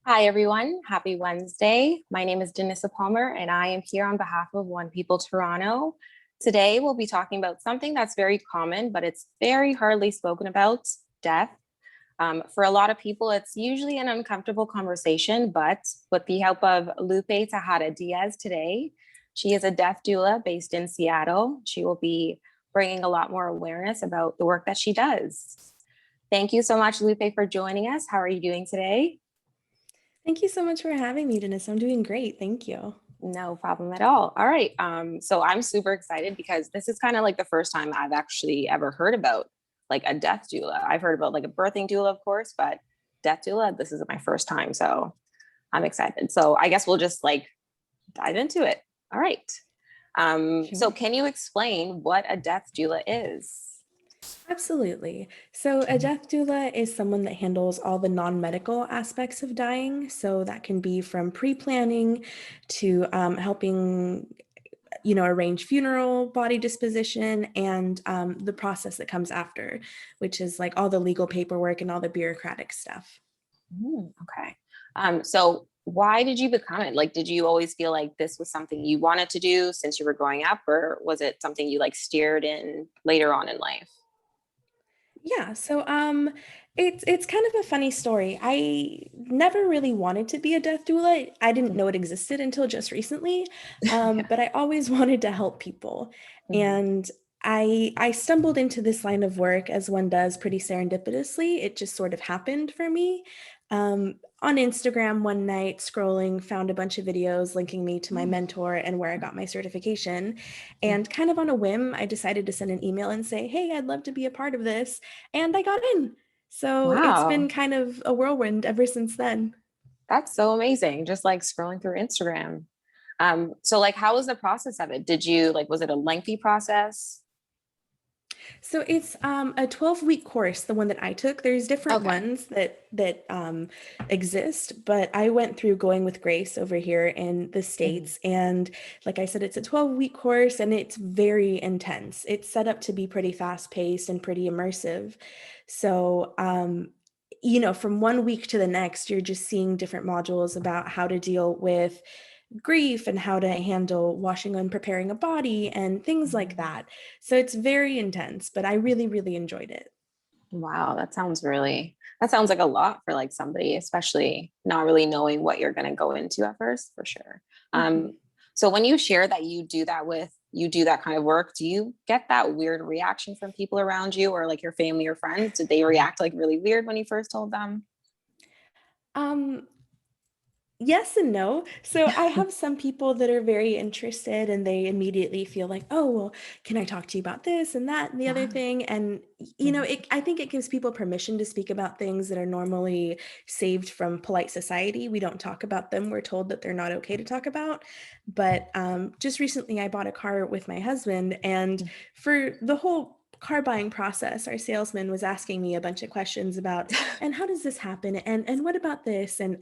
Hi, everyone. Happy Wednesday. My name is Denissa Palmer, and I am here on behalf of One People Toronto. Today, we'll be talking about something that's very common, but it's very hardly spoken about, death. For a lot of people, it's usually an uncomfortable conversation, but with the help of Lupe Tejada Diaz today, she is a death doula based in Seattle. She will be bringing a lot more awareness about the work that she does. Thank you so much, Lupe, for joining us. How are you doing today? Thank you so much for having me, Dennis. I'm doing great. Thank you. No problem at all. All right. So I'm super excited because this is kind of like the first time I've actually ever heard about like a death doula. I've heard about like a birthing doula, of course, but death doula, this is my first time. So I'm excited. So I guess we'll just like dive into it. All right. So Sure. can you explain what a death doula is? Absolutely. So, a death doula is someone that handles all the non medical aspects of dying. So, that can be from pre planning to helping, arrange funeral, body disposition, and the process that comes after, which is like all the legal paperwork and all the bureaucratic stuff. Okay. So why did you become it? Like, did you always feel like this was something you wanted to do since you were growing up, or was it something you like steered in later on in life? It's kind of a funny story. I never really wanted to be a death doula. I didn't know it existed until just recently, Yeah. but I always wanted to help people. Mhm. And I stumbled into this line of work as one does pretty serendipitously. It just sort of happened for me. On Instagram one night, scrolling, found a bunch of videos linking me to my Mm. mentor and where I got my certification. Mhm. And kind of on a whim, I decided to send an email and say, "Hey, I'd love to be a part of this." And I got in. So it's been Wow, kind of a whirlwind ever since then. that's so amazing. Just like scrolling through Instagram. So like how was the process of it? Did you like was it a lengthy process? So it's a 12-week course, the one that I took. There's different Okay. ones that exist, but I went through Going with Grace over here in the Mhm. States. And like I said, it's a 12-week course and it's very intense. It's set up to be pretty fast-paced and pretty immersive. So from one week to the next, you're just seeing different modules about how to deal with grief and how to handle washing and preparing a body and things like Mhm. that. So it's very intense, but I really, really enjoyed it. Wow, that sounds like a lot for like somebody, especially not really knowing what you're going to go into at first, for sure. Um, Mhm. so when you share that you do that kind of work, do you get that weird reaction from people around you or like your family or friends? Did they react like really weird when you first told them? Um, Yes and no. So I have some people that are very interested and they immediately feel like, oh, well, can I talk to you about this and that and the other Wow. thing? And, Mhm. I think it gives people permission to speak about things that are normally saved from polite society. We don't talk about them. We're told that they're not okay to talk about. But just recently, I bought a car with my husband. And for the whole car buying process, our salesman was asking me a bunch of questions about, and how does this happen? And what about this? And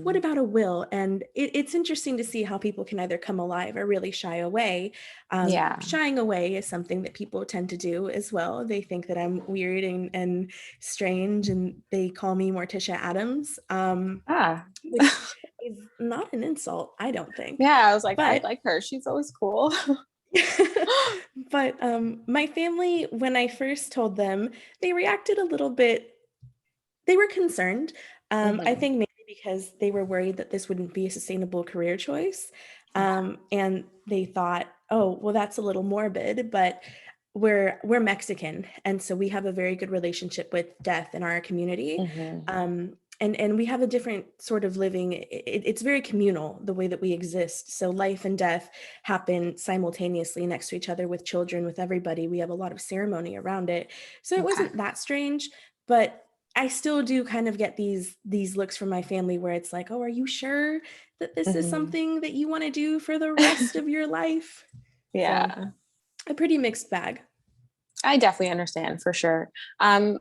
what Mhm. about a will? And it's interesting to see how people can either come alive or really shy away. Yeah. Shying away is something that people tend to do as well. They think that I'm weird and strange, and they call me Morticia Adams, Ah. which is not an insult, I don't think. Yeah, I was like, I But like her. She's always cool. but my family, when I first told them, they reacted a little bit. They were concerned. I Mhm. think maybe because they were worried that this wouldn't be a sustainable career choice. Okay. And they thought, oh, well, that's a little morbid, but we're Mexican, and so we have a very good relationship with death in our community. Mhm. And we have a different sort of living. It's very communal the way that we exist. So life and death happen simultaneously next to each other with children, with everybody. We have a lot of ceremony around it. So it Okay. wasn't that strange, but I still do kind of get these looks from my family where it's like, "Oh, are you sure that this is Mhm. something that you want to do for the rest of your life?" So, Yeah. a pretty mixed bag. I definitely understand for sure.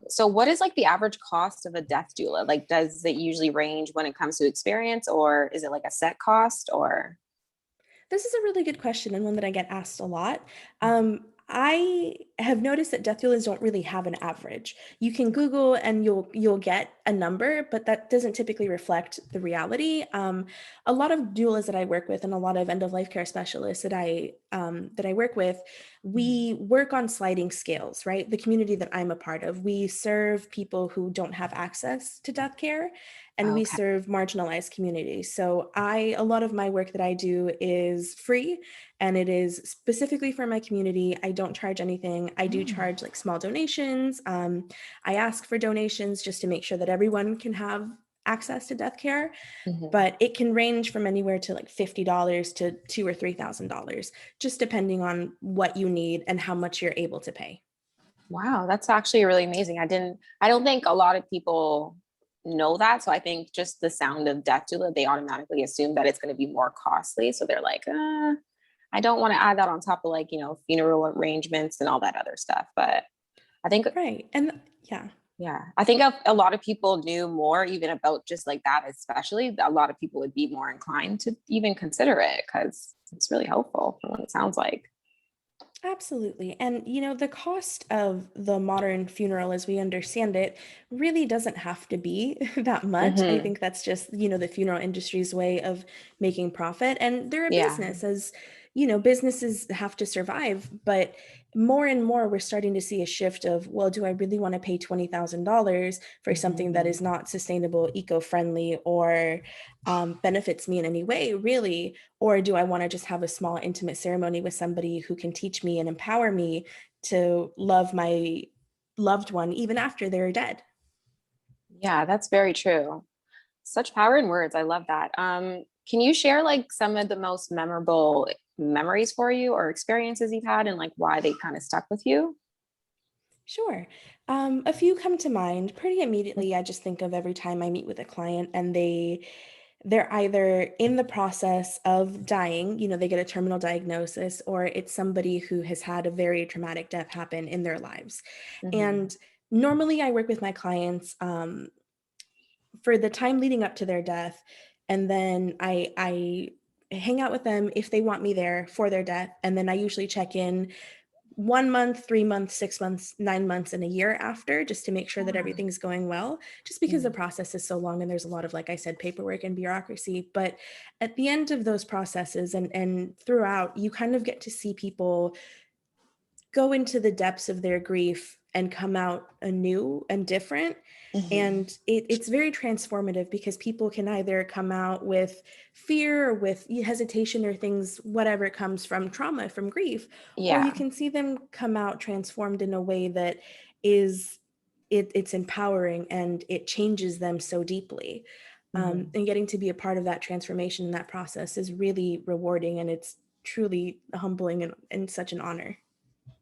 So what is like the average cost of a death doula? Like, does it usually range when it comes to experience, or is it like a set cost or? This is a really good question and one that I get asked a lot. I have noticed that death doulas don't really have an average. You can Google and you'll get a number, but that doesn't typically reflect the reality. A lot of doulas that I work with and a lot of end of life care specialists that I work with, we work on sliding scales, right? The community that I'm a part of, we serve people who don't have access to death care, and we Okay. serve marginalized communities. So a lot of my work that I do is free, and it is specifically for my community. I don't charge anything. I do charge like small donations. I ask for donations just to make sure that everyone can have access to death care, Mhm. but it can range from anywhere to like $50 to $2,000 or $3,000, just depending on what you need and how much you're able to pay. Wow, that's actually really amazing. I don't think a lot of people know that. So I think just the sound of death doula, they automatically assume that it's going to be more costly. So they're like, I don't want to add that on top of like, funeral arrangements and all that other stuff. But I think, Right. And yeah. yeah, I think a lot of people knew more even about just like that, especially a lot of people would be more inclined to even consider it because it's really helpful from what it sounds like. Absolutely. And, the cost of the modern funeral as we understand it really doesn't have to be that much. I Hmm. think that's just, the funeral industry's way of making profit. And they're a Yeah. business, as, businesses have to survive. But more and more, we're starting to see a shift of, well, do I really want to pay $20,000 for something that Hmm. is not sustainable, eco-friendly, or benefits me in any way, really? Or do I want to just have a small, intimate ceremony with somebody who can teach me and empower me to love my loved one even after they're dead? Yeah, that's very true. Such power in words. I love that. Can you share like some of the most memorable memories for you or experiences you've had and like why they kind of stuck with you? Sure. A few come to mind pretty immediately. I just think of every time I meet with a client and they're either in the process of dying, they get a terminal diagnosis, or it's somebody who has had a very traumatic death happen in their lives. Hmm. And normally I work with my clients for the time leading up to their death, and then I hang out with them if they want me there for their death, and then I usually check in 1 month, 3 months, 6 months, 9 months, and a year after, just to make sure that Yeah. everything's going well, just because the Mhm. process is so long and there's a lot of, like I said, paperwork and bureaucracy. But at the end of those processes and throughout, you kind of get to see people go into the depths of their grief and come out anew and different. Mhm. And it's very transformative because people can either come out with fear or with hesitation or things, whatever comes from trauma, from grief, or you Yeah. can see them come out transformed in a way that is it's empowering and it changes them so deeply. Mhm. And getting to be a part of that transformation in that process is really rewarding, and it's truly humbling and such an honor.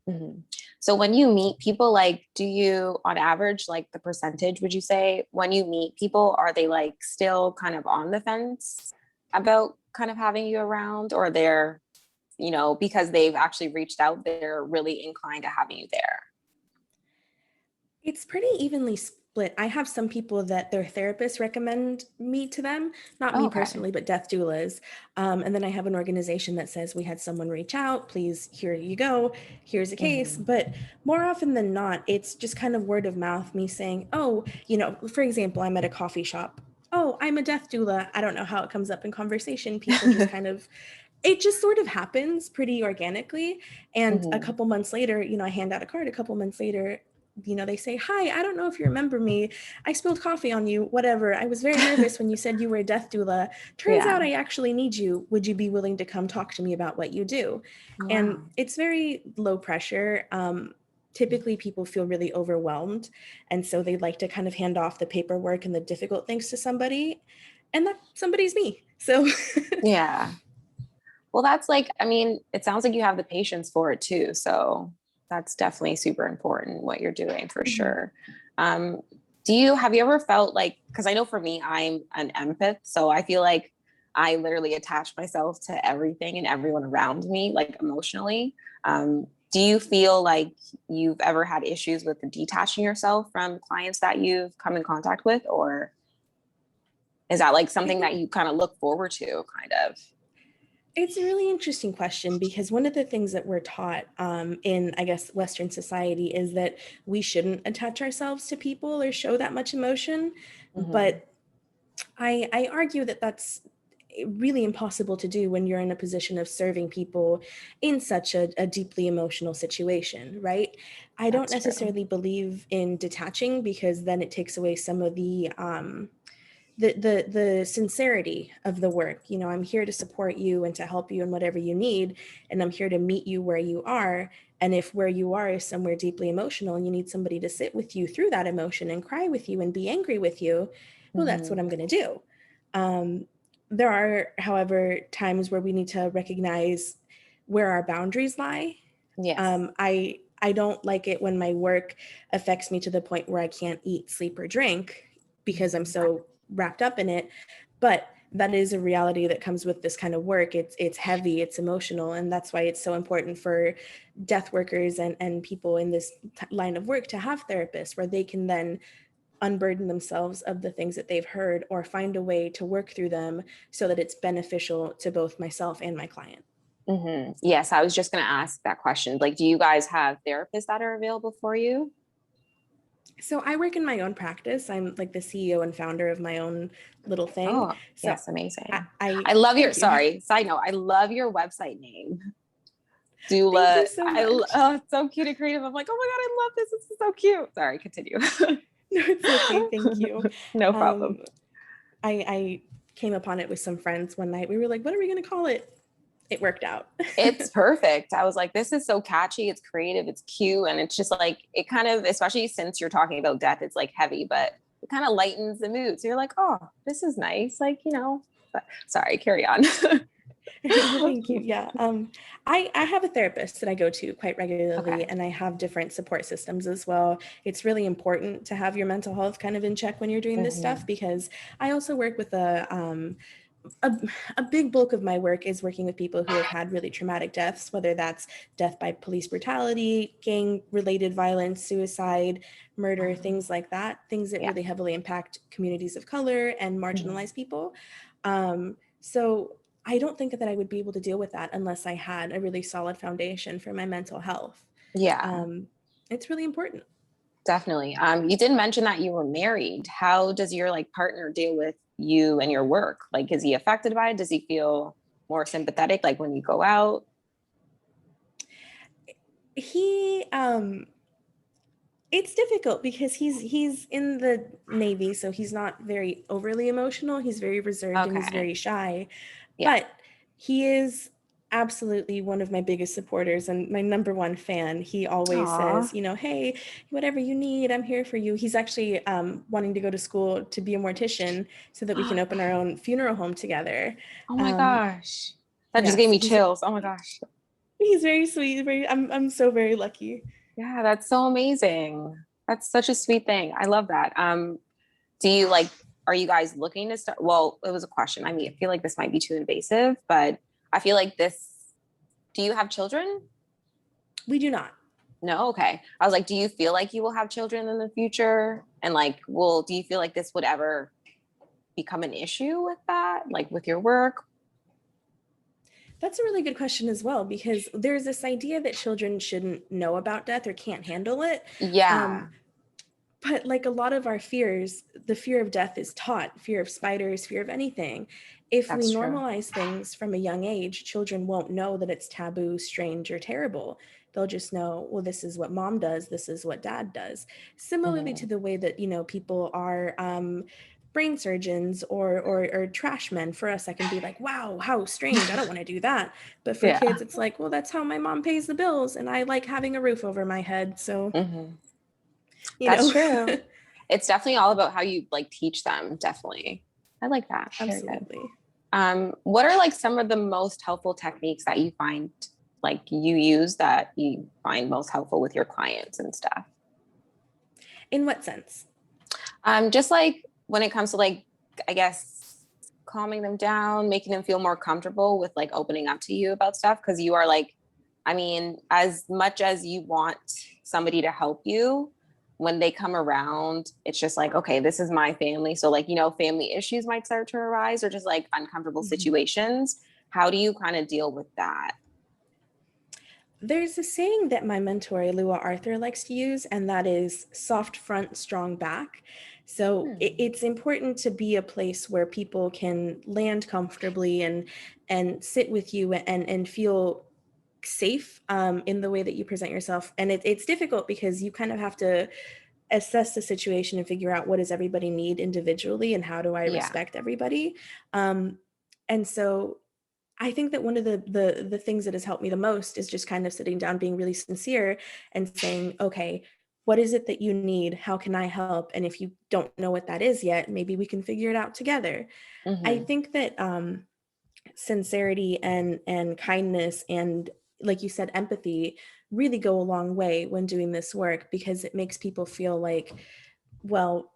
Mhm. So when you meet people, like, do you, on average, like the percentage, would you say when you meet people, are they like still kind of on the fence about kind of having you around, or they're, because they've actually reached out, they're really inclined to having you there? It's pretty evenly split. I have some people that their therapists recommend me to them, not Oh, me okay. personally, but death doulas. And then I have an organization that says, we had someone reach out, please, here you go, here's a case. Mhm. But more often than not, it's just kind of word of mouth, me saying, oh, for example, I'm at a coffee shop. Oh, I'm a death doula. I don't know how it comes up in conversation. People just kind of, it just sort of happens pretty organically. And a Mhm. couple months later, I hand out a card. A couple months later, they say, hi, I don't know if you remember me. I spilled coffee on you, whatever. I was very nervous when you said you were a death doula. Turns out Yeah. I actually need you. Would you be willing to come talk to me about what you do? And Wow. it's very low pressure. Typically, people feel really overwhelmed. And so they like to kind of hand off the paperwork and the difficult things to somebody. And that somebody's me. So Yeah. Well, that's like, I mean, it sounds like you have the patience for it too. So that's definitely super important what you're doing for Mhm. sure. Um, have you ever felt like, because I know for me, I'm an empath. So I feel like I literally attach myself to everything and everyone around me, like emotionally. Do you feel like you've ever had issues with detaching yourself from clients that you've come in contact with? Or is that like I something think that you kind of look forward to, kind of? It's a really interesting question because one of the things that we're taught in, I guess, Western society is that we shouldn't attach ourselves to people or show that much emotion. Mhm. But I argue that that's really impossible to do when you're in a position of serving people in such a deeply emotional situation, right? I don't That's true. necessarily believe in detaching because then it takes away some of the sincerity of the work. You know, I'm here to support you and to help you in whatever you need, and I'm here to meet you where you are. And if where you are is somewhere deeply emotional and you need somebody to sit with you through that emotion and cry with you and be angry with you, well, that's what Mhm. I'm going to do. um, there are, however, times where we need to recognize where our boundaries lie. Yes. I don't like it when my work affects me to the point where I can't eat, sleep, or drink because I'm Mhm. so wrapped up in it. But that is a reality that comes with this kind of work. It's heavy, it's emotional, and that's why it's so important for death workers and people in this line of work to have therapists where they can then unburden themselves of the things that they've heard or find a way to work through them so that it's beneficial to both myself and my client. Yes, I was just going to ask that question. Like, do you guys have therapists that are available for you? So I work in my own practice. I'm like the CEO and founder of my own little thing. Oh, So yes, amazing. I I love your, thank you. sorry, side note, I love your website name. Thank you Doula. so much. Oh, it's so cute and creative. I'm like, oh my God, I love this. This is so cute. Sorry, continue. No, it's okay. Thank you. No Um, problem. I came upon it with some friends one night. We were like, what are we going to call it? It worked out. It's perfect. I was like, this is so catchy. It's creative. It's cute. And it's just like, it kind of, especially since you're talking about death, it's like heavy, but it kind of lightens the mood. So you're like, oh, this is nice. Like, but sorry, carry on. No, thank you. Yeah. I have a therapist that I go to quite regularly, Okay. and I have different support systems as well. It's really important to have your mental health kind of in check when you're doing this stuff Hmm. because I also work with a, a big bulk of my work is working with people who have had really traumatic deaths, whether that's death by police brutality, gang related violence, suicide, murder, things like that, things that Yeah. really heavily impact communities of color and Mhm. marginalized people. So I don't think that I would be able to deal with that unless I had a really solid foundation for my mental health. Yeah, Um, it's really important. definitely. You did mention that you were married. How does your like partner deal with you and your work? Like, is he affected by it? Does he feel more sympathetic like when you go out? He It's difficult because he's in the Navy, so he's not very overly emotional. He's very reserved and he's Okay. very shy, Yeah. but he is absolutely one of my biggest supporters and my number one fan. He always Aw. says, you know, hey, whatever you need, I'm here for you. He's actually wanting to go to school to be a mortician so that we can open our own funeral home together. Oh my Um, gosh. That just yeah, gave so me chills. Oh my gosh. he's very sweet. I'm so very lucky. Yeah, that's so amazing. That's such a sweet thing. I love that. Do you like, are you guys looking to start? Well, it was a question. I mean, I feel like this might be too invasive, but I feel like this, do you have children? We do not. No, okay. I was like, do you feel like you will have children in the future? And like, do you feel like this would ever become an issue with that, like with your work? That's a really good question as well, because there's this idea that children shouldn't know about death or can't handle it. Yeah, Um, but like a lot of our fears, the fear of death is taught, fear of spiders, fear of anything. If we that's true. normalize things from a young age, children won't know that it's taboo, strange, or terrible. They'll just know, well, this is what mom does, this is what dad does. Similarly to Mhm. the way that, you know, people are brain surgeons or trash men. For us, I can be like, wow, how strange. I don't want to do that. But for Yeah. kids, it's like, well, that's how my mom pays the bills, and I like having a roof over my head. So, Hmm. you That's know. true. It's definitely all about how you like teach them. Definitely. I like that. Very good. Absolutely. What are like some of the most helpful techniques that you find like you use that you find most helpful with your clients and stuff? In what sense? Just like when it comes to like, I guess, calming them down, making them feel more comfortable with like opening up to you about stuff. Cause you are like, I mean, as much as you want somebody to help you, when they come around, it's just like, okay, this is my family. So like, family issues might start to arise or just like uncomfortable Mhm. situations. How do you kind of deal with that? There's a saying that my mentor, Alua Arthur, likes to use, and that is soft front, strong back. So it's important to be a place where people can land comfortably and sit with you and feel safe in the way that you present yourself. And it's difficult because you kind of have to assess the situation and figure out what does everybody need individually and how do I Yeah. respect everybody. Um, and so I think that one of the things that has helped me the most is just kind of sitting down, being really sincere and saying, okay, what is it that you need? How can I help? And if you don't know what that is yet, maybe we can figure it out together. I Hmm. think that sincerity and kindness and, like you said, empathy really go a long way when doing this work, because it makes people feel like, well,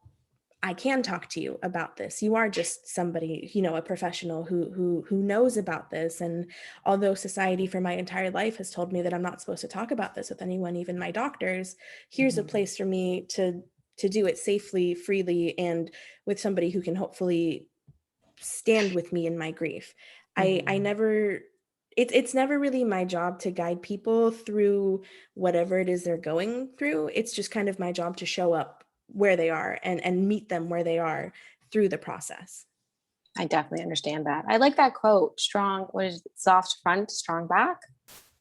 I can talk to you about this. You are just somebody, a professional who knows about this. And although society for my entire life has told me that I'm not supposed to talk about this with anyone, even my doctors, here's a Hmm. place for me to do it safely, freely, and with somebody who can hopefully stand with me in my grief. I Hmm. never it's never really my job to guide people through whatever it is they're going through. It's just kind of my job to show up where they are and meet them where they are through the process. I definitely understand that. I like that quote, strong, what is it? Soft front, strong back.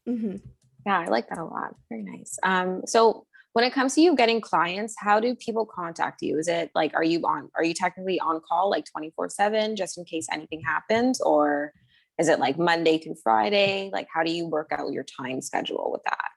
Mhm. Yeah, I like that a lot. Very nice. So when it comes to you getting clients, how do people contact you? Is it like, are you technically on call like 24/7 just in case anything happens? Or is it like Monday through Friday? Like, how do you work out your time schedule with that?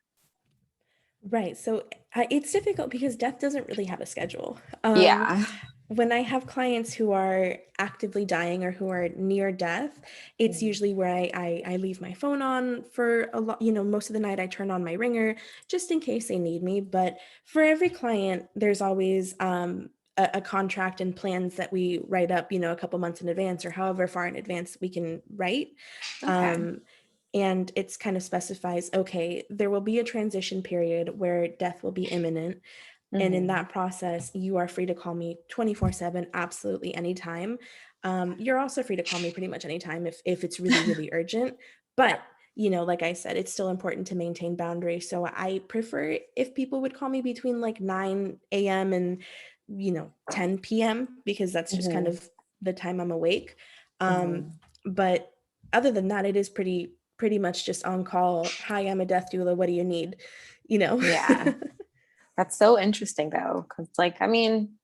Right. So it's difficult because death doesn't really have a schedule. Yeah. When I have clients who are actively dying or who are near death, it's Mhm. usually where I leave my phone on for a lot, most of the night I turn on my ringer just in case they need me. But for every client, there's always a contract and plans that we write up, a couple months in advance or however far in advance we can write. Okay. Um, and it's kind of specifies, okay, there will be a transition period where death will be imminent. And in Hmm. that process, you are free to call me 24/7, absolutely anytime. You're also free to call me pretty much anytime if it's really, really urgent. Yeah. But, like I said, it's still important to maintain boundaries. So I prefer if people would call me between like 9 a.m. and, 10 p.m., because that's just kind Hmm. of the time I'm awake. Um, Hmm. but other than that, it is pretty much just on call. Hi, I'm a death doula. What do you need? You know? Yeah. That's so interesting though. Cause like, I mean,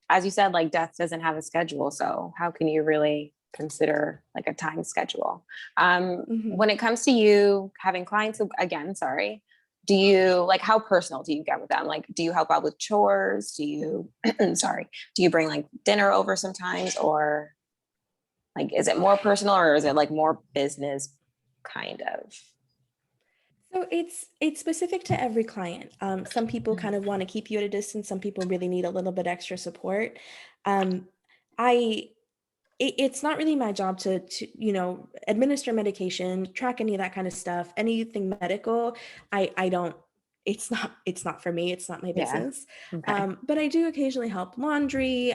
as you said, like death doesn't have a schedule. So how can you really consider like a time schedule? Mhm. When it comes to you having clients, again, sorry, do you like how personal do you get with them? Like, do you help out with chores? Do you, sorry, do you bring like dinner over sometimes? Or like, is it more personal or is it like more business kind of? So it's specific to every client. Some people kind of want to keep you at a distance. Some people really need a little bit extra support. Um, I it's not really my job to administer medication, track any of that kind of stuff. Anything medical, I don't. It's not for me. It's not my Yeah. business. Okay. But I do occasionally help laundry.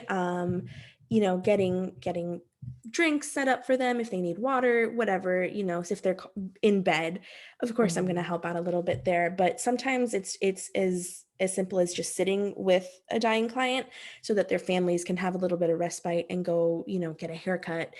Getting drinks set up for them if they need water, whatever. So if they're in bed, of course I'm going to Mhm. help out a little bit there. But sometimes it's as simple as just sitting with a dying client so that their families can have a little bit of respite and go, get a haircut,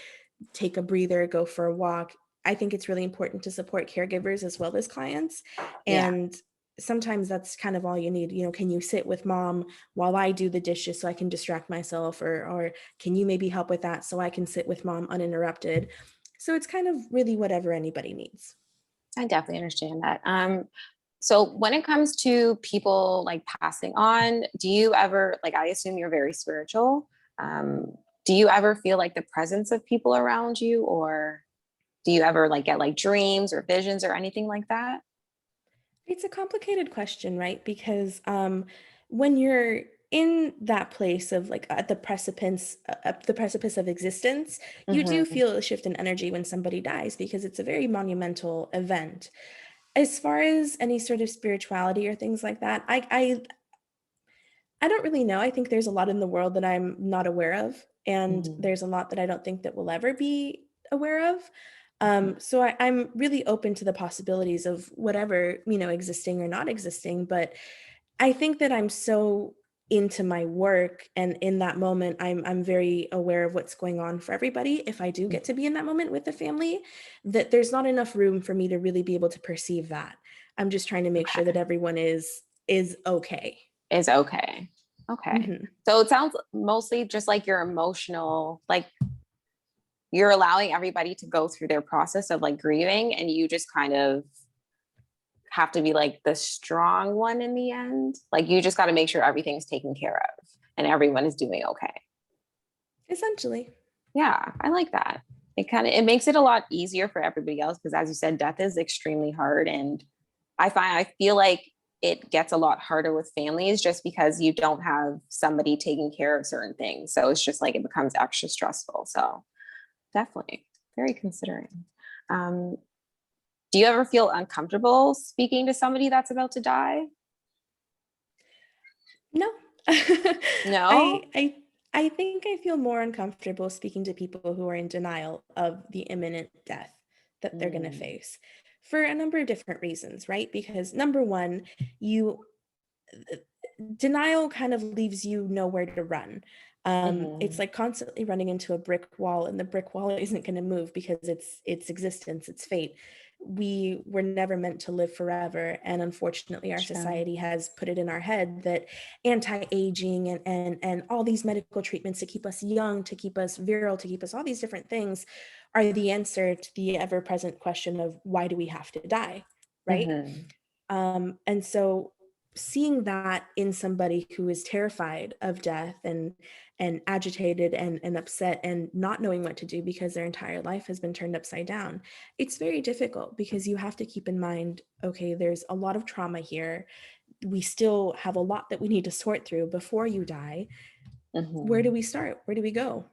take a breather, go for a walk. I think it's really important to support caregivers as well as clients. Yeah. And sometimes that's kind of all you need. Can you sit with mom while I do the dishes so I can distract myself, or can you maybe help with that so I can sit with mom uninterrupted? So it's kind of really whatever anybody needs. I definitely understand that. So when it comes to people like passing on, do you ever like I assume you're very spiritual. Um, do you ever feel like the presence of people around you, or do you ever like get like dreams or visions or anything like that? It's a complicated question, right? Because when you're in that place of like at the precipice of existence, you do Hmm. feel a shift in energy when somebody dies because it's a very monumental event. As far as any sort of spirituality or things like that, I don't really know. I think there's a lot in the world that I'm not aware of, and Hmm. there's a lot that I don't think that we'll ever be aware of. So I'm really open to the possibilities of whatever, existing or not existing. But I think that I'm so into my work, and in that moment, I'm very aware of what's going on for everybody. If I do get to be in that moment with the family, that there's not enough room for me to really be able to perceive that. I'm just trying to make sure that Okay. everyone is okay. Is okay. Okay. Hmm. So it sounds mostly just like your emotional, like you're allowing everybody to go through their process of like grieving, and you just kind of have to be like the strong one in the end. Like you just got to make sure everything's taken care of and everyone is doing okay. Essentially. Yeah, I like that. It makes it a lot easier for everybody else because as you said, death is extremely hard. And I feel like it gets a lot harder with families just because you don't have somebody taking care of certain things. So it's just like it becomes extra stressful. So definitely very considering. Um, do you ever feel uncomfortable speaking to somebody that's about to die? No. No. I think I feel more uncomfortable speaking to people who are in denial of the imminent death that they're going to Mm, face for a number of different reasons, right? Because number one, you denial kind of leaves you nowhere to run. It's mhm. like constantly running into a brick wall, and the brick wall isn't going to move because it's existence, it's fate. We were never meant to live forever, and unfortunately, our True. society has put it in our head that anti-aging and all these medical treatments to keep us young, to keep us virile, to keep us all these different things are the answer to the ever-present question of why do we have to die, right? Mhm. And so seeing that in somebody who is terrified of death and agitated and upset and not knowing what to do because their entire life has been turned upside down, it's very difficult because you have to keep in mind, okay, there's a lot of trauma here. We still have a lot that we need to sort through before you die. Where do Mhm. we start? Where do we go?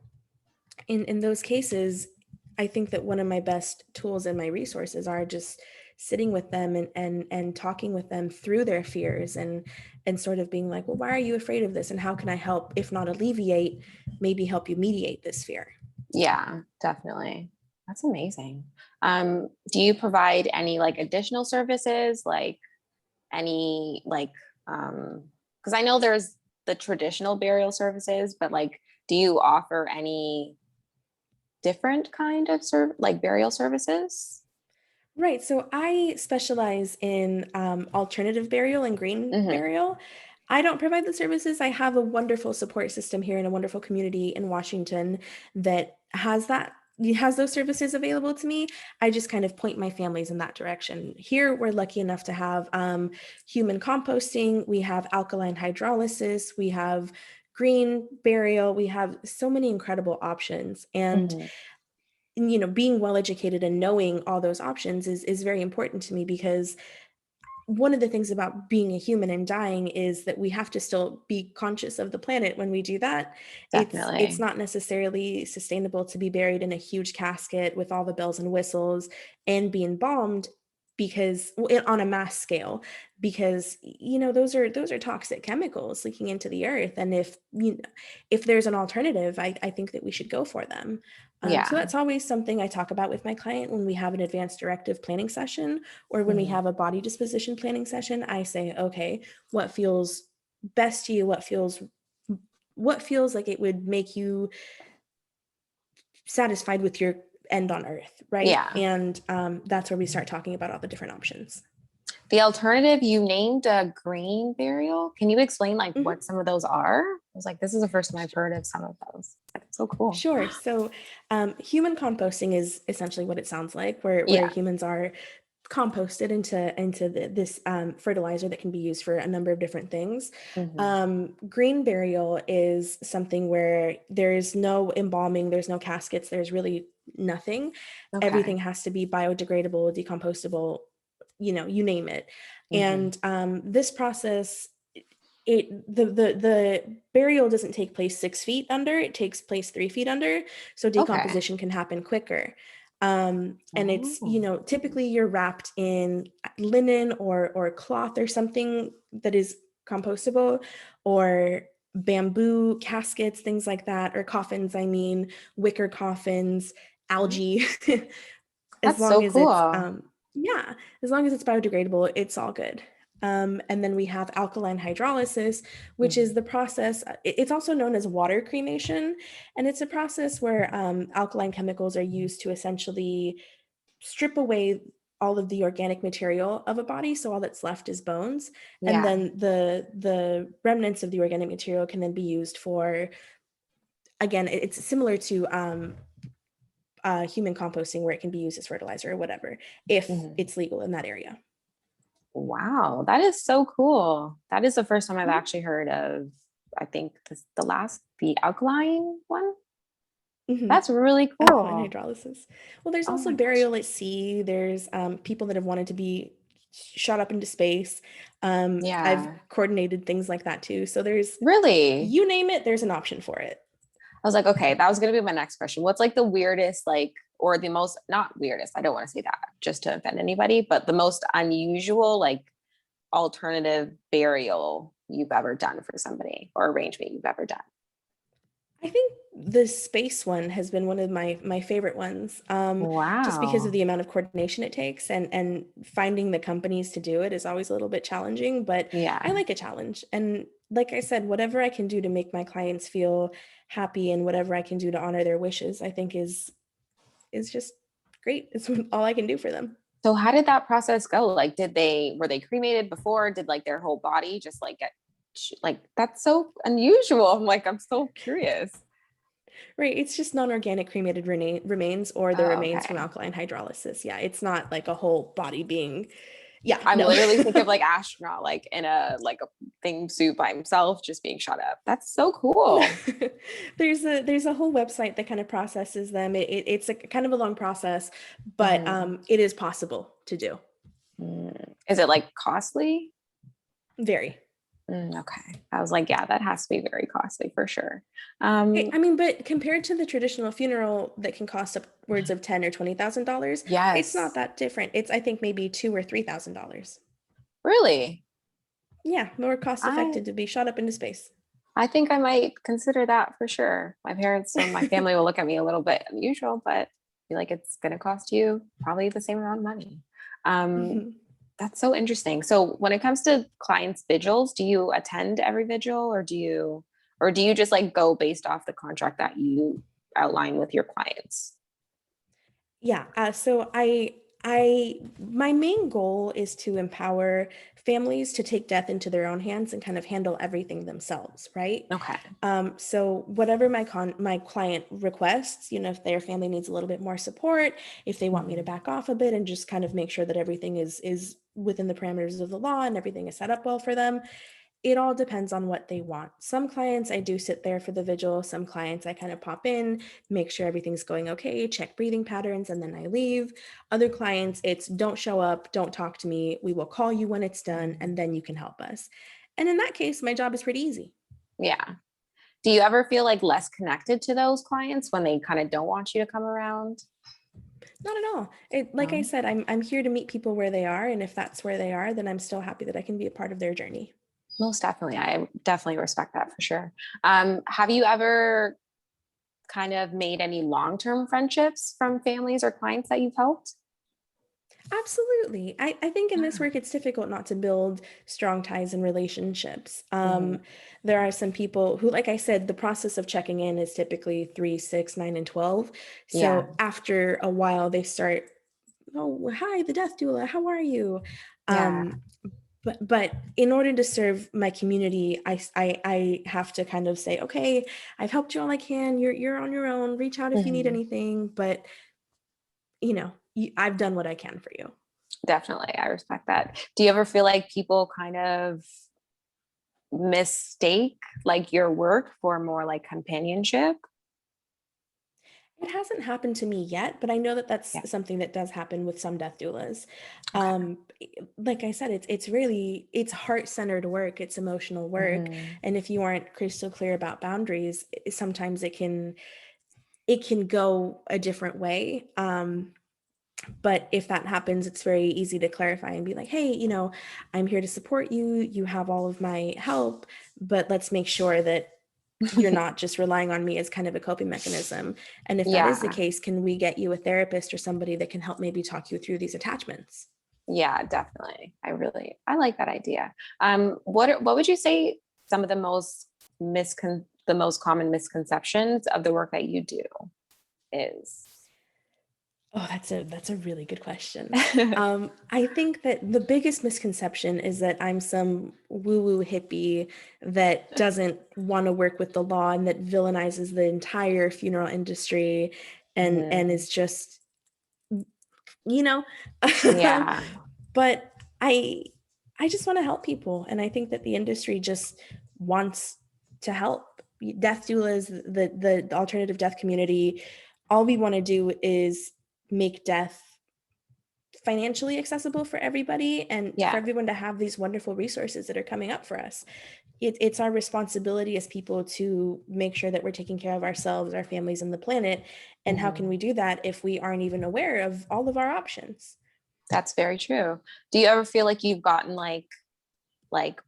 In those cases, I think that one of my best tools and my resources are just sitting with them and talking with them through their fears and sort of being like, well, why are you afraid of this? And how can I help, if not alleviate, maybe help you mediate this fear? Yeah, definitely. That's amazing. Do you provide any like additional services, like any like because I know there's the traditional burial services, but like do you offer any different kind of like burial services? Right. So I specialize in alternative burial and green Hmm. burial. I don't provide the services. I have a wonderful support system here and a wonderful community in Washington that has those services available to me. I just kind of point my families in that direction. Here, we're lucky enough to have human composting. We have alkaline hydrolysis. We have green burial. We have so many incredible options. And Hmm. being well educated and knowing all those options is very important to me, because one of the things about being a human and dying is that we have to still be conscious of the planet when we do that. It's Definitely. not necessarily sustainable to be buried in a huge casket with all the bells and whistles and be embalmed because on a mass scale, because those are toxic chemicals leaking into the earth. And if there's an alternative, I think that we should go for them. So Yeah. that's always something I talk about with my client when we have an advanced directive planning session, or when we Hmm. have a body disposition planning session. I say, okay, what feels best to you? What feels like it would make you satisfied with your end on earth, right? Yeah. And that's where we start talking about all the different options. The alternative you named a green burial. Can you explain like Mhm. what some of those are? I was like, this is the first time I've heard of some of those. It's like so cool. Sure. So, human composting is essentially what it sounds like, where Yeah. humans are composted into this fertilizer that can be used for a number of different things. Hmm. Green burial is something where there's no embalming, there's no caskets, there's really nothing. Everything Okay. has to be biodegradable, decomposable, you name it. Hmm. And this process, the burial doesn't take place 6 feet under, it takes place 3 feet under, so Okay. decomposition can happen quicker. And it's, Oh. typically you're wrapped in linen or cloth or something that is compostable, or bamboo caskets, things like that, or coffins, I mean, wicker coffins, algae. as That's so long as it's, cool. yeah, as long as it's biodegradable, it's all good. And then we have alkaline hydrolysis, which is Mhm. the process. It's also known as water cremation, and it's a process where alkaline chemicals are used to essentially strip away all of the organic material of a body, so all that's left is bones, and Yeah. then the remnants of the organic material can then be used for, again, it's similar to human composting, where it can be used as fertilizer or whatever, if Mhm. it's legal in that area. Wow, that is so cool. That is the first time I've Mhm. actually heard of, I think this, the alkaline one. Mhm. That's really Alkaline cool. hydrolysis. Well, there's Oh also my gosh. burial at sea. There's people that have wanted to be shot up into space. I've Yeah. coordinated things like that too. So there's, Really? you name it, there's an option for it. I was like, okay, that was gonna be my next question. What's like the weirdest, like, or the most, not weirdest, I don't want to say that just to offend anybody, but the most unusual, like alternative burial you've ever done for somebody or arrangement you've ever done? I think the space one has been one of my favorite ones, just because of Wow. the amount of coordination it takes, and finding the companies to do it is always a little bit challenging, but I Yeah. like a challenge. And like I said, whatever I can do to make my clients feel happy and whatever I can do to honor their wishes, I think is just great. It's all I can do for them. So how did that process go? Like, were they cremated before? Did like their whole body just like get, like, that's so unusual. I'm like, I'm so curious. Right. It's just non-organic cremated remains, or the Oh, remains from okay. alkaline hydrolysis. Yeah, it's not like a whole body being, yeah, I'm no. literally thinking of like astronaut, like in a thing suit by himself, just being shot up. That's so cool. There's a whole website that kind of processes them. It's a kind of a long process, but Mhm. it is possible to do. Is it like costly? Very. Okay. I was like, yeah, that has to be very costly for sure. I mean, but compared to the traditional funeral that can cost upwards of $10,000 or $20,000, it's not Yes, that different. It's, I think, maybe $2,000 or $3,000. really. Yeah, more cost I effective to be shot up into space. I think I might consider that for sure. My parents or my family will look at me a little bit unusual, but I feel like it's going to cost you probably the same amount of money. Um, Mhm. that's so interesting. So when it comes to clients' vigils, do you attend every vigil, or do you just like go based off the contract that you outline with your clients? Yeah, so my main goal is to empower families to take death into their own hands and kind of handle everything themselves, right? Okay. So whatever my client requests, if their family needs a little bit more support, if they want me to Mhm. back off a bit and just kind of make sure that everything is within the parameters of the law and everything is set up well for them, it all depends on what they want. Some clients I do sit there for the vigil. Some clients I kind of pop in, make sure everything's going okay, check breathing patterns, and then I leave. Other clients, it's don't show up, don't talk to me. We will call you when it's done, and Mhm. then you can help us. And in that case, my job is pretty easy. Yeah. Do you ever feel like less connected to those clients when they kind of don't want you to come around? Not at all. Like I No? said, I'm here to meet people where they are, and if that's where they are, then I'm still happy that I can be a part of their journey. Most definitely. I definitely respect that for sure. Have you ever kind of made any long-term friendships from families or clients that you've helped? Absolutely. I think in this Yeah. work, it's difficult not to build strong ties and relationships. Mhm. There are some people who, like I said, the process of checking in is typically 3, 6, 9, and 12. Yeah. So after a while, they start, oh, hi, the death doula, how are you? Yeah. Um, but in order to serve my community, I have to kind of say, okay, I've helped you all I can. You're on your own. Reach out if you need Mhm. anything. But I've done what I can for you. Definitely. I respect that. Do you ever feel like people kind of mistake like your work for more like companionship? It hasn't happened to me yet, but I know that that's Yeah. something that does happen with some death doulas. Okay. Like I said, it's really, it's heart-centered work, it's emotional work, Mhm. and if you aren't crystal clear about boundaries, sometimes it can go a different way. But if that happens, it's very easy to clarify and be like, hey, I'm here to support you. You have all of my help, but let's make sure that you're not just relying on me as kind of a coping mechanism. And if that is the Yeah. case, can we get you a therapist or somebody that can help maybe talk you through these attachments? Yeah, definitely. I like that idea. What would you say some of the the most common misconceptions of the work that you do is? Oh, that's a really good question. I think that the biggest misconception is that I'm some woo-woo hippie that doesn't want to work with the law and that villainizes the entire funeral industry and Mhm. is just, you know. Yeah. But I just want to help people, and I think that the industry just wants to help. Death doulas, the alternative death community, all we want to do is make death financially accessible for everybody and for Yeah. everyone to have these wonderful resources that are coming up for us. It's our responsibility as people to make sure that we're taking care of ourselves, our families, and the planet. And how can Mhm. we do that if we aren't even aware of all of our options? That's very true. Do you ever feel like you've gotten like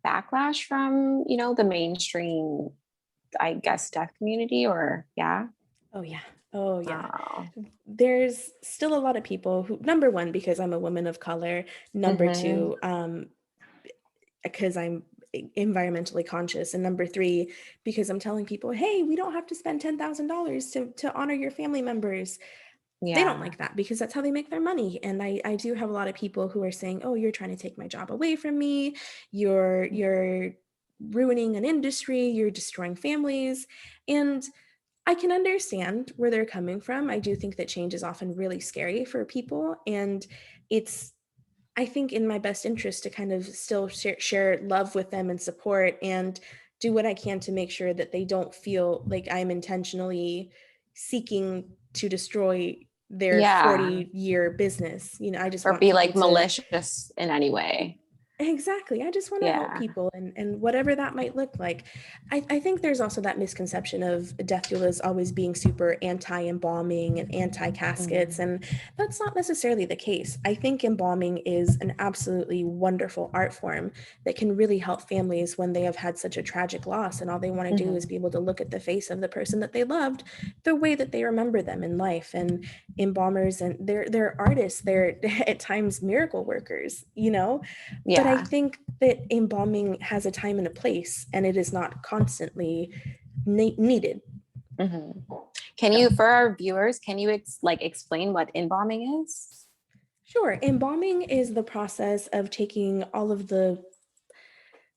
backlash from, the mainstream, I guess, deaf community or yeah? Oh, yeah. Oh, yeah. Oh. There's still a lot of people who, number one, because I'm a woman of color, number Mhm. two, because I'm environmentally conscious, and number three, because I'm telling people, hey, we don't have to spend $10,000 to honor your family members. They don't Yeah. like that because that's how they make their money. And I do have a lot of people who are saying, oh, you're trying to take my job away from me. You're ruining an industry. You're destroying families. And I can understand where they're coming from. I do think that change is often really scary for people. And it's, I think, in my best interest to kind of still share love with them and support and do what I can to make sure that they don't feel like I'm intentionally seeking to destroy their Yeah. 40-year business. I just Or want be people like to. malicious in any way. Exactly. I just want to help Yeah. people and whatever that might look like. I think there's also that misconception of death doulas always being super anti-embalming and anti-caskets, Mm. and that's not necessarily the case. I think embalming is an absolutely wonderful art form that can really help families when they have had such a tragic loss and all they want to do is Mhm. be able to look at the face of the person that they loved the way that they remember them in life. And embalmers, and they're artists, they're at times miracle workers. But I Yeah. think that embalming has a time and a place, and it is not constantly needed. Mhm. Can So, you, for our viewers, can you explain what embalming is? sure, embalming is the process of taking all of the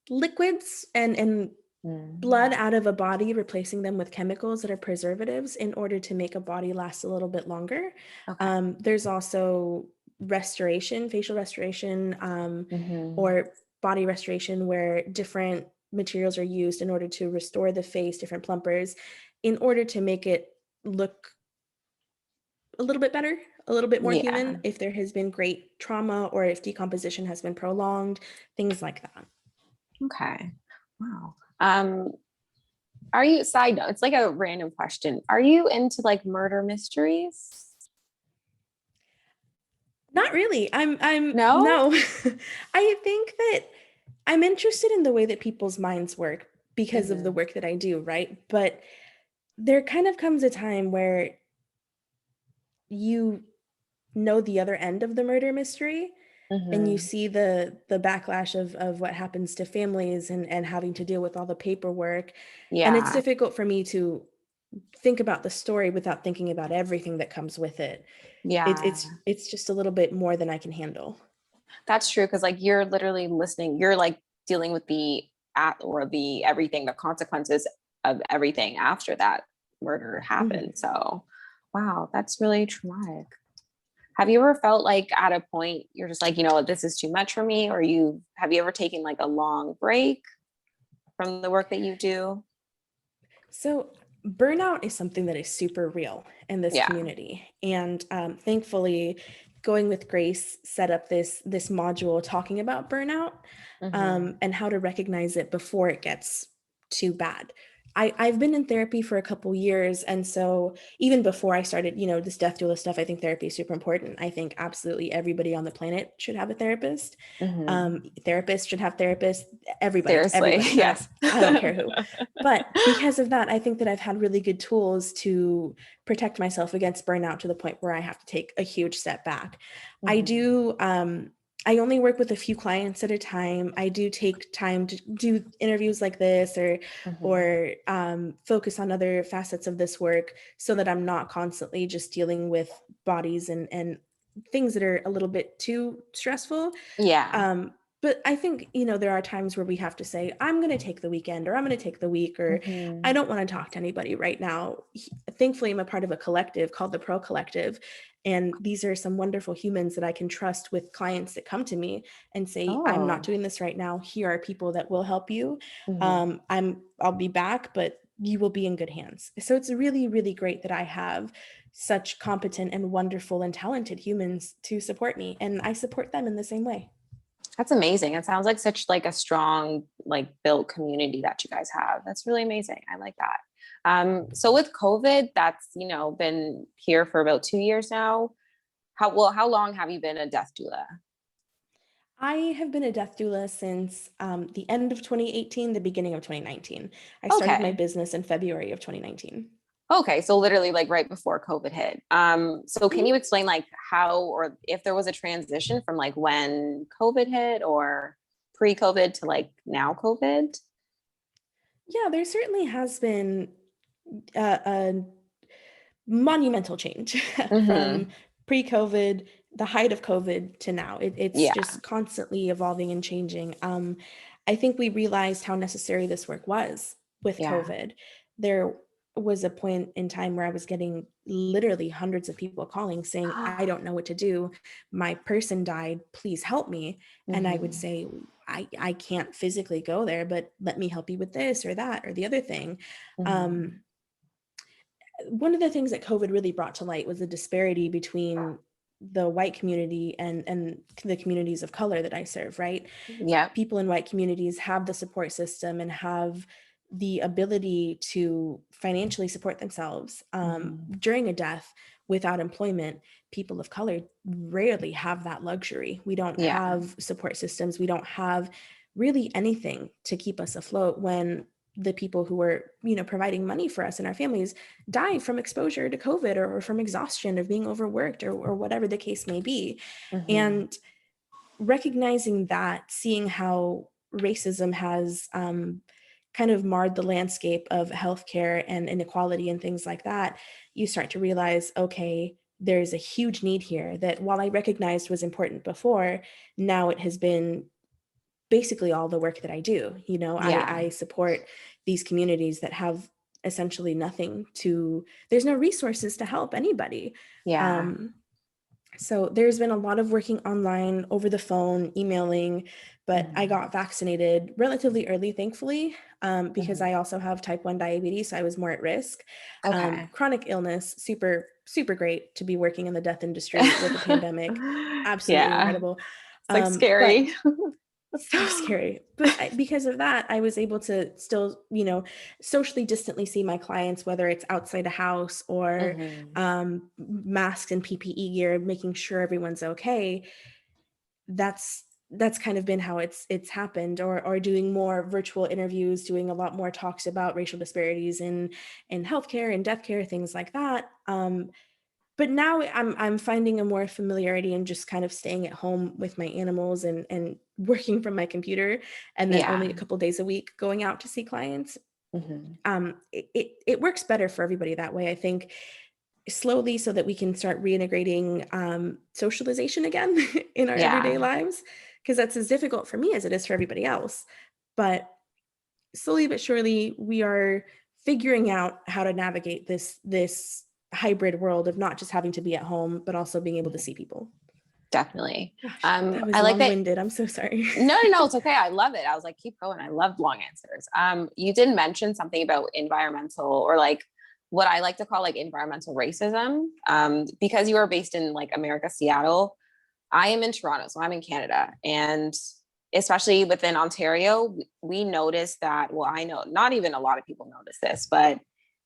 liquids and blood Mm. out of a body, replacing them with chemicals that are preservatives in order to make a body last a little bit longer. Okay. There's also restoration, facial restoration, Mhm. or body restoration, where different materials are used in order to restore the face, different plumpers, in order to make it look a little bit better, a little bit more human Yeah. if there has been great trauma or if decomposition has been prolonged, things like that. Okay. Wow. Are you, side note, it's like a random question. Are you into like murder mysteries? Not really. I'm No? no. I think that I'm interested in the way that people's minds work because of the Mhm. work that I do, right? But there kind of comes a time where you know the other end of the murder mystery and you Mhm. see the backlash of what happens to families and having to deal with all the paperwork. And it's Yeah. difficult for me to think about the story without thinking about everything that comes with it. It's Yeah. it's it's just a little bit more than I can handle. That's true. Cause like you're literally listening, you're like dealing with the at or the everything, the consequences of everything after that murder Mhm. happened. So wow, that's really traumatic. Have you ever felt like at a point you're just like, this is too much for me? Or have you ever taken like a long break from the work that you do? So, burnout is something that is super real in this Yeah. community, and thankfully, Going with Grace set up this module talking about burnout Hmm. and how to recognize it before it gets too bad. I've been in therapy for a couple years. And so even before I started, this death doula stuff, I think therapy is super important. I think absolutely everybody on the planet should have a therapist. Therapists should have therapists. Seriously, Everybody. yes. I don't care who. But because of that, I think that I've had really good tools to protect myself against burnout to the point where I have to take a huge step back. I do, I only work with a few clients at a time. I do take time to do interviews like this or focus on other facets of this work so that I'm not constantly just dealing with bodies and things that are a little bit too stressful. Yeah. But I think, there are times where we have to say, I'm going to take the weekend or I'm going to take the week or I don't want to talk to anybody right now. Thankfully, I'm a part of a collective called the Pro Collective. And these are some wonderful humans that I can trust with clients that come to me and say, I'm not doing this right now. Here are people that will help you. I'll be back, but you will be in good hands. So it's really, really great that I have such competent and wonderful and talented humans to support me. And I support them in the same way. That's amazing. It sounds like such like a strong, like built community that you guys have. That's really amazing. I like that. So with COVID, that's, been here for about 2 years now. How long have you been a death doula? I have been a death doula since the end of 2018, the beginning of 2019. I started my Okay. business in February of 2019. Okay. So literally like right before COVID hit. So can you explain like how, or if there was a transition from like when COVID hit or pre-COVID to like now COVID? Yeah, there certainly has been a monumental change from pre-COVID, the height of COVID to now. It's Yeah. just constantly evolving and changing. I think we realized how necessary this work was with Yeah. COVID. There was a point in time where I was getting literally hundreds of people calling saying, I don't know what to do. My person died. Please help me. And I would say, I can't physically go there, but let me help you with this or that or the other thing. One of the things that COVID really brought to light was the disparity between the white community and the communities of color that I serve, right? Yeah. People in white communities have the support system and have the ability to financially support themselves during a death without employment. People of color rarely have that luxury. We don't Yeah. have support systems. We don't have really anything to keep us afloat when the people who are, providing money for us and our families die from exposure to COVID or from exhaustion of being overworked or whatever the case may be. And recognizing that, seeing how racism has kind of marred the landscape of healthcare and inequality and things like that, you start to realize, okay, there's a huge need here that while I recognized was important before, now it has been basically all the work that I do. I support these communities that have essentially nothing there's no resources to help anybody. Yeah. So there's been a lot of working online, over the phone, emailing, but I got vaccinated relatively early, thankfully, because I also have type 1 diabetes, so I was more at risk. Okay. Chronic illness, super, super great to be working in the death industry with the pandemic. Absolutely Yeah. incredible. It's like But scary. so scary. But because of that, I was able to still, socially distantly see my clients, whether it's outside a house or masks and PPE gear, making sure everyone's okay. That's kind of been how it's happened, or doing more virtual interviews, doing a lot more talks about racial disparities in healthcare and death care, things like that. But now I'm finding a more familiarity in just kind of staying at home with my animals and working from my computer, and then only a couple days a week going out to see clients. It works better for everybody that way, I think, slowly, so that we can start reintegrating socialization again in our everyday lives, because that's as difficult for me as it is for everybody else. But slowly but surely, we are figuring out how to navigate this hybrid world of not just having to be at home, but also being able to see people. Definitely. Gosh, that was I like that. long-winded. I'm so sorry. No, it's okay. I love it. I was like, keep going. I love long answers. You did mention something about environmental, or like what I like to call like environmental racism. Because you are based in like America, Seattle. I am in Toronto, so I'm in Canada. And especially within Ontario, we noticed that, well, I know not even a lot of people notice this, but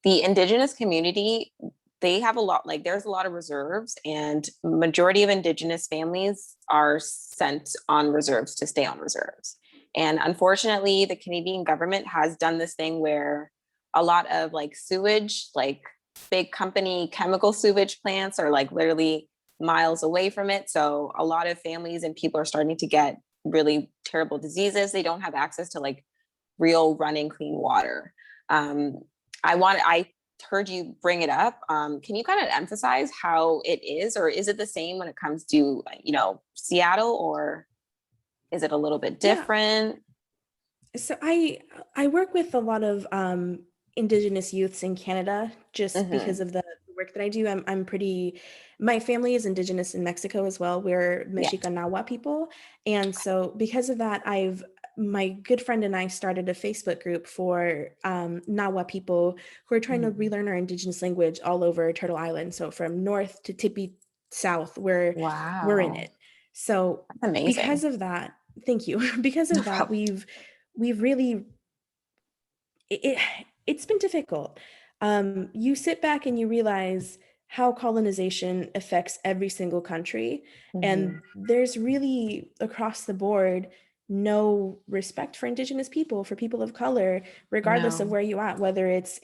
the Indigenous community, they have a lot, like there's a lot of reserves, and majority of Indigenous families are sent on reserves to stay on reserves. And unfortunately, the Canadian government has done this thing where a lot of like sewage, like big company chemical sewage plants are like literally miles away from it. So a lot of families and people are starting to get really terrible diseases. They don't have access to like real running clean water. I heard you bring it up. Can you kind of emphasize how it is, or is it the same when it comes to, Seattle, or is it a little bit Yeah. different? So I work with a lot of Indigenous youths in Canada just because Mm-hmm. of the work that I do. My family is Indigenous in Mexico as well. We're Yeah. Mexican people. And so because of that, my good friend and I started a Facebook group for Nahua people who are trying to Mm-hmm. relearn our Indigenous language all over Turtle Island. So from north to tippy south, we're in Wow. it. So That's amazing. because of that, thank you. Because No of that, problem. we've really it, it's been difficult. You sit back and you realize how colonization affects every single country, Mm-hmm. and there's really across the board no respect for Indigenous people, for people of color, regardless of No. where you at, whether it's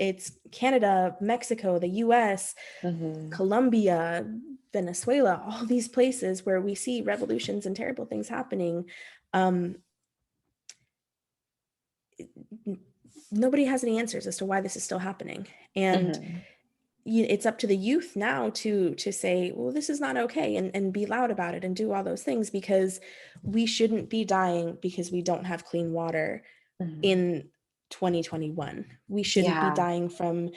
Canada, Mexico, the US, Mm-hmm. Colombia, Venezuela, all these places where we see revolutions and terrible things happening. Um, Nobody has any answers as to why this is still happening. And Mm-hmm. it's up to the youth now to say, well, this is not okay, and be loud about it and do all those things, because we shouldn't be dying because we don't have clean water Mm-hmm. in 2021. We shouldn't be Yeah. dying from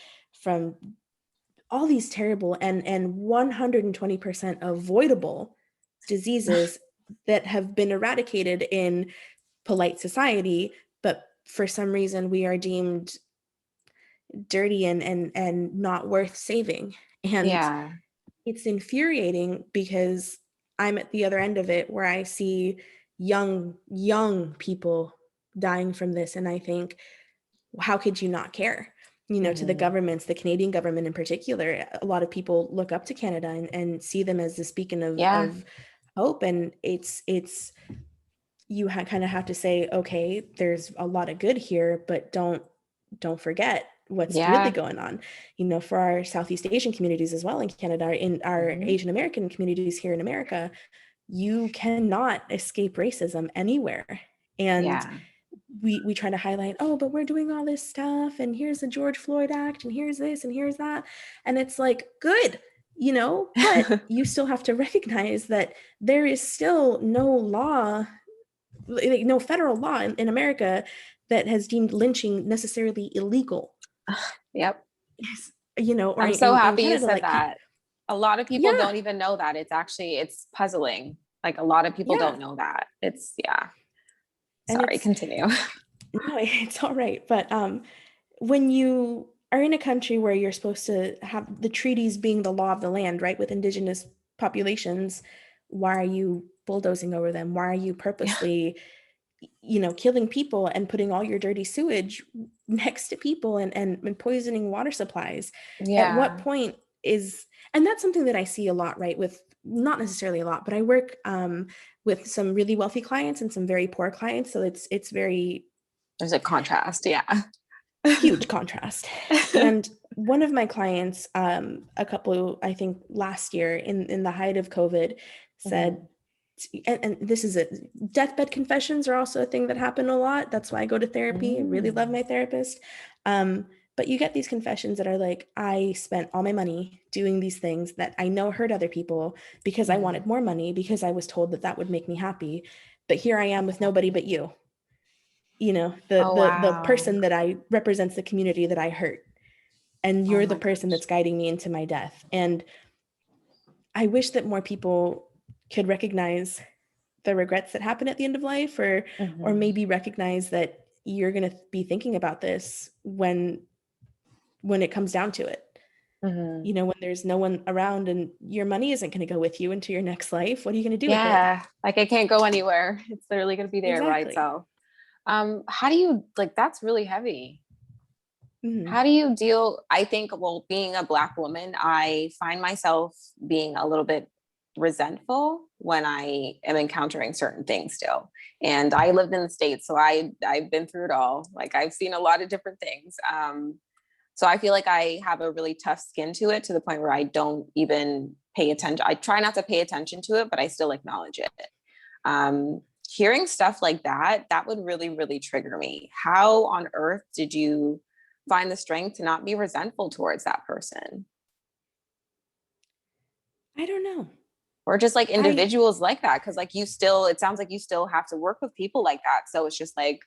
all these terrible and 120% avoidable diseases that have been eradicated in polite society, but for some reason we are deemed dirty and not worth saving. And Yeah. it's infuriating because I'm at the other end of it, where I see young people dying from this, and I think, how could you not care? To the Mm-hmm. governments, the Canadian government in particular, a lot of people look up to Canada and see them as this beacon Yeah. of hope. And it's you kind of have to say, okay, there's a lot of good here, but don't forget what's really Yeah. going on. For our Southeast Asian communities as well in Canada, in our Mm-hmm. Asian American communities here in America, you cannot escape racism anywhere. And Yeah. we try to highlight, oh, but we're doing all this stuff, and here's the George Floyd Act, and here's this, and here's that. And it's like, good, but you still have to recognize that there is still no law, like no federal law in America that has deemed lynching necessarily illegal. Yep. Or I'm so in happy you Canada, said like, that. A lot of people yeah, don't even know that. It's puzzling. Like a lot of people yeah. don't know that. Yeah. And Sorry, continue. no, it's all right. But when you are in a country where you're supposed to have the treaties being the law of the land, right, with Indigenous populations, why are you bulldozing over them? Why are you Yeah. purposely, killing people and putting all your dirty sewage next to people, and poisoning water supplies? At what Yeah. point and that's something that I see a lot, right, with not necessarily a lot, but I work with some really wealthy clients and some very poor clients. So it's very There's a contrast. Yeah. huge contrast. And one of my clients, a couple, I think last year in the height of COVID, said, Mhm. and this is it, deathbed confessions are also a thing that happen a lot. That's why I go to therapy. I really love Mm. my therapist. But you get these confessions that are like, I spent all my money doing these things that I know hurt other people because I Mhm. wanted more money, because I was told that that would make me happy. But here I am with nobody but you, Oh, the wow. person that I represents the community that I hurt, and Oh you're the my person gosh. that's guiding me into my death. And I wish that more people could recognize the regrets that happen at the end of life, or Mhm. maybe recognize that you're going to be thinking about this when it comes down to it. Mhm. You know, when there's no one around and your money isn't going to go with you into your next life, what are you going to do with it? Yeah, like I can't go anywhere. It's literally gonna be there by Exactly. itself. How do you like that's really heavy. Mhm. How do you deal? I think, well, being a Black woman, I find myself being a little bit resentful when I am encountering certain things still. And I lived in the States, so I've been through it all. Like I've seen a lot of different things. So I feel like I have a really tough skin to it, to the point where I don't even pay attention. I try not to pay attention to it, but I still acknowledge it. Hearing stuff like that, that would really, really trigger me. How on earth did you find the strength to not be resentful towards that person? I don't know. Or just like I individuals like that? Cause like you still, it sounds like you still have to work with people like that. So it's just like,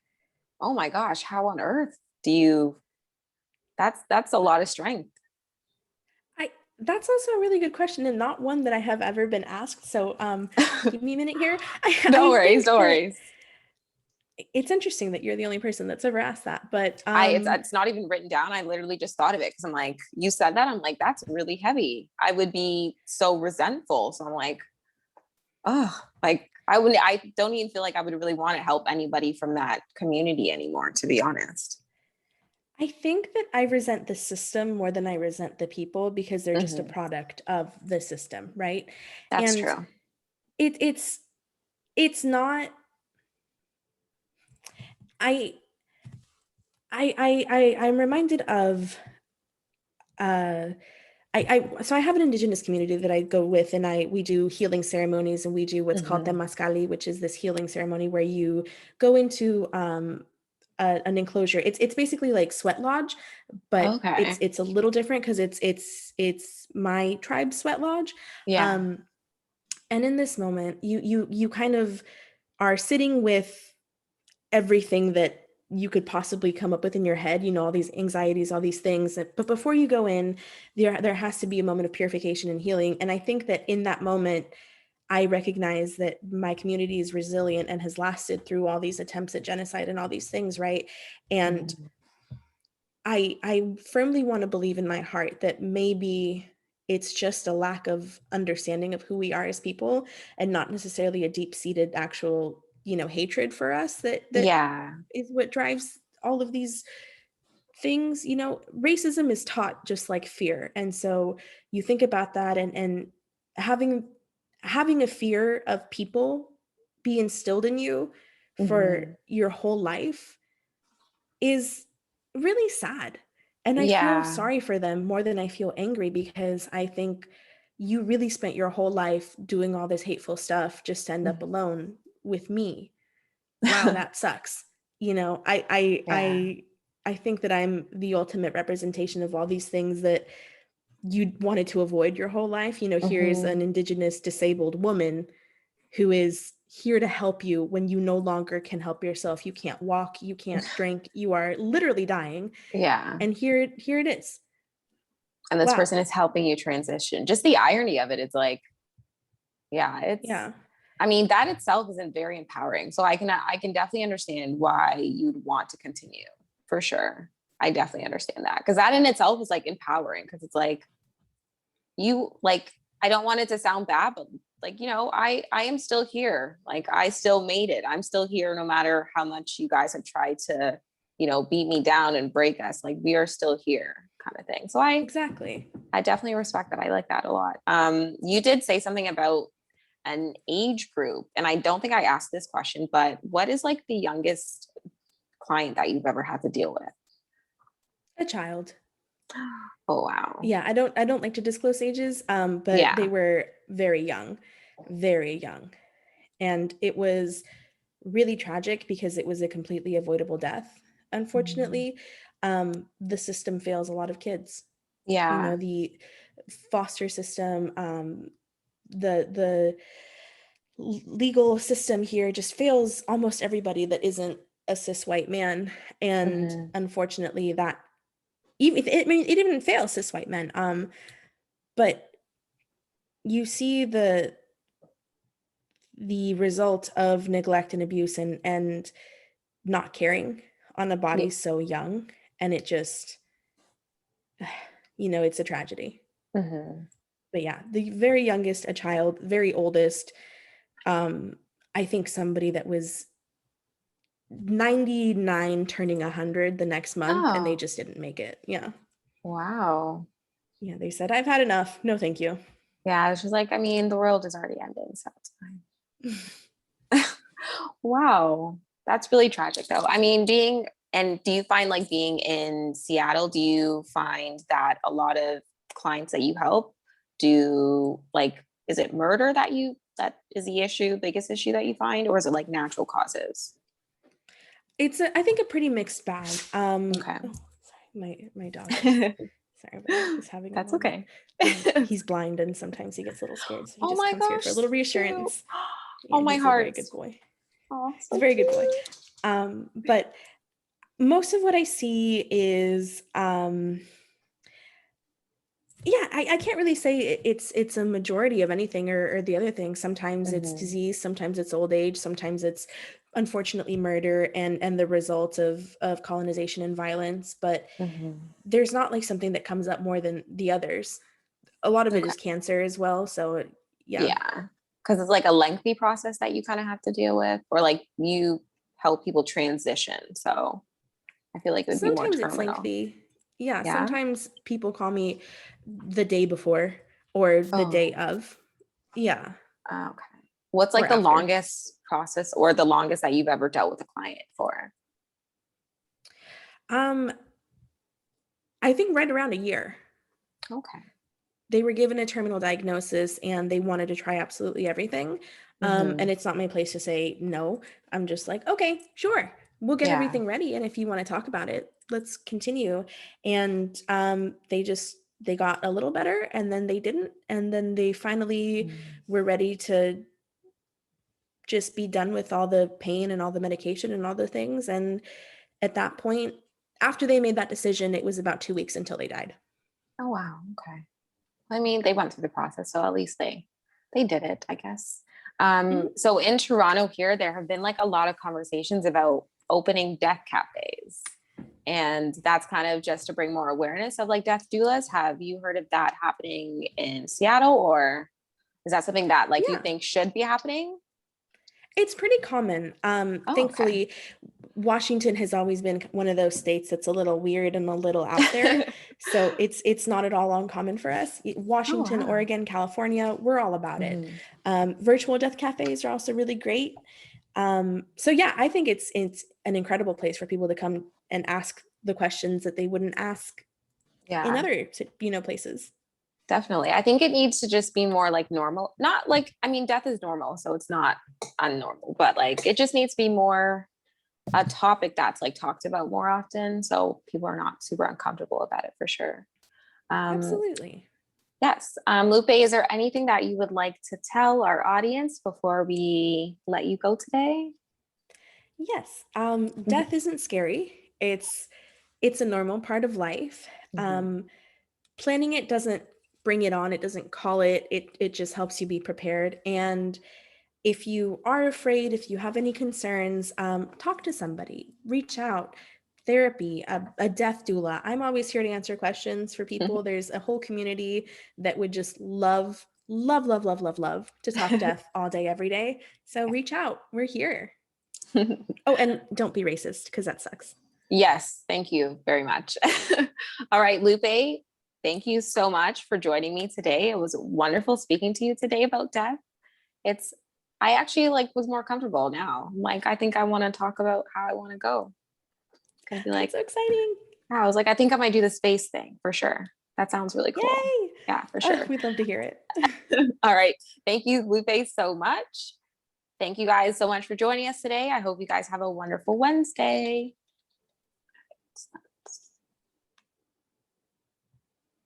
oh my gosh, how on earth do you, that's a lot of strength. I that's also a really good question and not one that I have ever been asked. So give me a minute here. No I worries, think no that worries. it's interesting that you're the only person that's ever asked that. But It's not even written down. I literally just thought of it because I'm like, you said that. I'm like, that's really heavy. I would be so resentful. So I'm like, oh, like I don't even feel like I would really want to help anybody from that community anymore, to be honest. I think that I resent the system more than I resent the people because they're just a Hmm. product of the system, right? That's And true. it it's not I I'm reminded of uh so I have an indigenous community that I go with, and we do healing ceremonies, and we do what's called Hmm. temazcali, which is this healing ceremony where you go into an enclosure. It's basically like sweat lodge, but Okay. it's a little different because it's my tribe's sweat lodge. Yeah. Um, and in this moment, you kind of are sitting with everything that you could possibly come up with in your head, you know, all these anxieties, all these things. But before you go in, there has to be a moment of purification and healing. And I think that in that moment, I recognize that my community is resilient and has lasted through all these attempts at genocide and all these things, right? And Mhm. I firmly want to believe in my heart that maybe it's just a lack of understanding of who we are as people, and not necessarily a deep-seated actual, you know, hatred for us that Yeah. is what drives all of these things. You know, racism is taught just like fear. And so you think about that, and having having a fear of people be instilled in you for Hmm. your whole life is really sad. And I feel Yeah. sorry for them more than I feel angry, because I think you really spent your whole life doing all this hateful stuff just to end up Mhm. alone with me. Wow, that sucks. You know, Yeah. I think that I'm the ultimate representation of all these things that you wanted to avoid your whole life. You know, here's an Hmm. indigenous disabled woman who is here to help you when you no longer can help yourself. You can't walk, you can't drink, you are literally dying. Yeah. And here it is. And this Wow. person is helping you transition. Just the irony of it is like, yeah, it's, Yeah. I mean, that itself isn't very empowering. So I can definitely understand why you'd want to continue, for sure. I definitely understand that, because that in itself is like empowering, because it's like you like, I don't want it to sound bad, but like, I am still here. Like I still made it. I'm still here no matter how much you guys have tried to, beat me down and break us. Like we are still here, kind of thing. So Exactly. I definitely respect that. I like that a lot. You did say something about an age group, and I don't think I asked this question, but what is like the youngest client that you've ever had to deal with? A child. Oh wow. Yeah, I don't like to disclose ages, but they Yeah. were very young, very young. And it was really tragic because it was a completely avoidable death. Mhm. Unfortunately, the system fails a lot of kids. You know, Yeah. the foster system, the legal system here just fails almost everybody that isn't a cis white man. And Hmm. unfortunately, that even it, I mean, it even fails cis white men. But you see the result of neglect and abuse, and not caring on a body so young, and it just it's a tragedy. Mhm. But yeah, the very youngest, a child, very oldest, I think somebody that was 99 turning 100 the next month, and they Oh, just didn't make it. Yeah. wow. Yeah, they said, I've had enough. No, thank you. Yeah, it's just like, I mean, the world is already ending, so it's fine. Wow. That's really tragic though. I mean, do you find like being in Seattle, do you find that a lot of clients that you help do like, is it murder that is the biggest issue that you find, or is it like natural causes? It's I think a pretty mixed bag. Okay. Oh, sorry, my dog is sorry about that. He's having a That's moment. okay. He's blind and sometimes he gets a little scared, so he Oh just my comes here for a gosh, little cute. reassurance. Oh, Yeah, my he's a very heart. good boy. Oh, He's a so very good boy. cute. But most of what I see is yeah, I can't really say it's a majority of anything or the other thing. Sometimes it's Mhm. disease, sometimes it's old age, sometimes it's unfortunately murder and the result of colonization and violence. But Mhm. there's not like something that comes up more than the others. A lot of it Okay. is cancer as well. So yeah. Yeah. Because it's like a lengthy process that you kind of have to deal with, or like you help people transition. So I feel like it would be more Sometimes it's terminal. lengthy. Yeah, Yeah. sometimes people call me the day before or the day Oh, of. Yeah, okay. What's or like the after. longest process or the longest that you've ever dealt with a client for? Um, I think right around a year. Okay. They were given a terminal diagnosis and they wanted to try absolutely everything. And Hmm. it's not my place to say no. I'm just like, okay, sure. We'll get Yeah. everything ready. And if you want to talk about it, let's continue. And they got a little better and then they didn't. And then they finally Mm. were ready to just be done with all the pain and all the medication and all the things. And at that point, after they made that decision, it was about 2 weeks until they died. Oh, wow. Okay. I mean, they went through the process, so at least they did it, I guess. Mhm. So in Toronto here, there have been like a lot of conversations about opening death cafes. And that's kind of just to bring more awareness of like death doulas. Have you heard of that happening in Seattle, or is that something that like you Yeah. think should be happening? It's pretty common. Oh, okay. Thankfully, Washington has always been one of those states that's a little weird and a little out there. So it's not at all uncommon for us. Oh, Washington, wow. Oregon, California, we're all about it. Mhm. Virtual death cafes are also really great. So yeah, I think it's an incredible place for people to come and ask the questions that they wouldn't ask in Yeah, other places. definitely. I think it needs to just be more like normal. Not like, I mean, death is normal, so it's not unnormal, but like it just needs to be more a topic that's like talked about more often, so people are not super uncomfortable about it for sure. Um, Absolutely. yes. Lupe, is there anything that you would like to tell our audience before we let you go today? Yes. Death isn't scary. It's a normal part of life. Mhm. Um, Planning it doesn't bring it on, it doesn't call it. It just helps you be prepared. And if you are afraid, if you have any concerns, talk to somebody, reach out. Therapy, a death doula. I'm always here to answer questions for people. There's a whole community that would just love, love, love, love, love, love to talk death all day, every day. So reach out. We're here. Oh, and don't be racist because that sucks. Yes, thank you very much. All right, Lupe, thank you so much for joining me today. It was wonderful speaking to you today about death. It's I actually like was more comfortable now. Like I think I want to talk about how I want to go. It's gonna be That's like, so exciting. wow, I was like, I think I might do the space thing for sure. That sounds really cool. Yay. Yeah, for Oh, sure. we'd love to hear it. All right. Thank you, Lupe, so much. Thank you guys so much for joining us today. I hope you guys have a wonderful Wednesday.